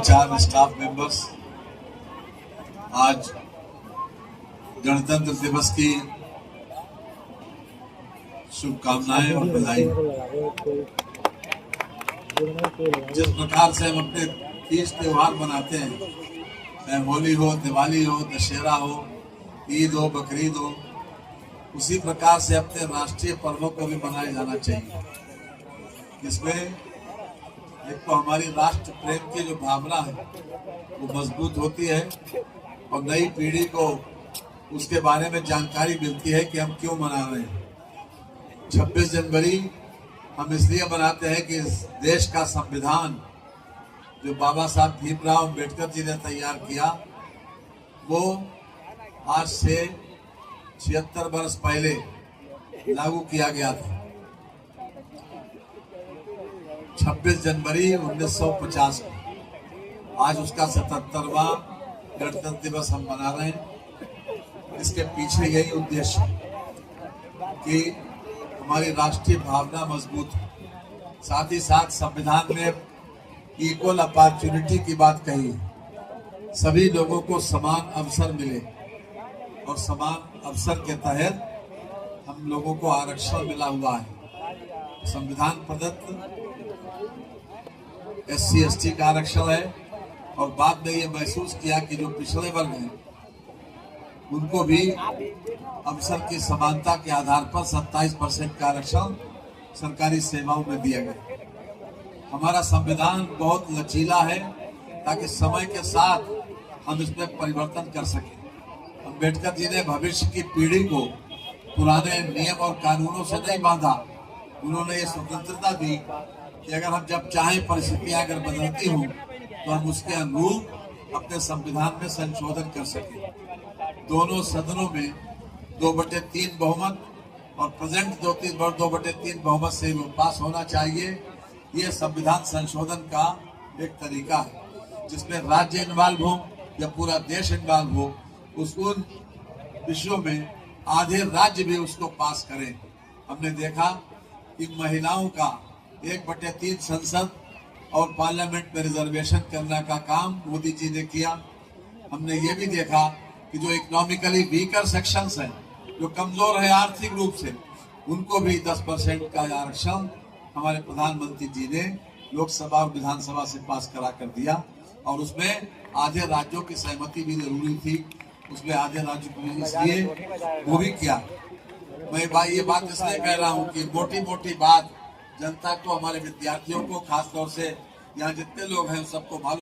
चार staff members, आज गणतंत्र दिवस की शुभकामनाएं और बधाई। जिस प्रकार से हम अपने तीज त्योहार मनाते हैं, चाहे होली हो, दिवाली हो, दशहरा हो, ईद हो, बकरीद हो, उसी प्रकार से अपने राष्ट्रीय पर्वों को भी मनाया जाना चाहिए। इसमें एक तो हमारी राष्ट्र प्रेम की जो भावना है वो मजबूत होती है और नई पीढ़ी को उसके बारे में जानकारी मिलती है कि हम क्यों मना रहे हैं। 26 जनवरी हम इसलिए मनाते हैं कि इस देश का संविधान जो बाबा साहब भीमराव अम्बेडकर जी ने तैयार किया, वो आज से 76 वर्ष पहले लागू किया गया था। 26 जनवरी 1950 को आज उसका 77वां गणतंत्र दिवस हम मना रहे हैं। इसके पीछे यही उद्देश्य कि हमारी राष्ट्रीय भावना मजबूत हो, साथ ही साथ संविधान में इक्वल अपॉर्चुनिटी की बात कही, सभी लोगों को समान अवसर मिले और समान अवसर के तहत हम लोगों को आरक्षण मिला हुआ है। संविधान प्रदत्त SC ST का आरक्षण है और बाद में ये महसूस किया कि जो पिछड़े वर्ग हैं उनको भी अवसर की समानता के आधार पर 27% का आरक्षण सरकारी सेवाओं में दिया गया। हमारा संविधान बहुत लचीला है ताकि समय के साथ हम इसमें परिवर्तन कर सकें। अम्बेडकर जी ने भविष्य की पीढ़ी को पुराने नियम और कानूनों से नहीं बांधा। उन्होंने ये स्वतंत्रता दी कि अगर हम जब चाहें परिस्थितियां अगर बदलती हों तो हम उसके अनुरूप अपने संविधान में संशोधन कर सकें। दोनों सदनों में 2/3 बहुमत और प्रेजेंट 2/3 बहुमत से वो पास होना चाहिए। ये संविधान संशोधन का एक तरीका है जिसमें राज्य इन्वॉल्व हो या पूरा देश इन्वॉल्व हो। उन विषयों में आधे राज्य भी उसको पास करें। हमने देखा कि महिलाओं का 1/3 संसद और पार्लियामेंट में रिजर्वेशन करने का काम मोदी जी ने किया। हमने ये भी देखा कि जो इकोनॉमिकली वीकर सेक्शंस हैं, जो कमजोर है आर्थिक रूप से, उनको भी 10% का आरक्षण हमारे प्रधानमंत्री जी ने लोकसभा और विधानसभा से पास करा कर दिया और उसमें आधे राज्यों की सहमति भी जरूरी थी। उसमें आधे राज्यों को इसलिए वो भी किया। मैं भाई ये बात इसलिए कह रहा हूँ कि मोटी मोटी बात जनता को, हमारे विद्यार्थियों को, खासतौर से यहाँ जितने लोग हैं सबको मालूम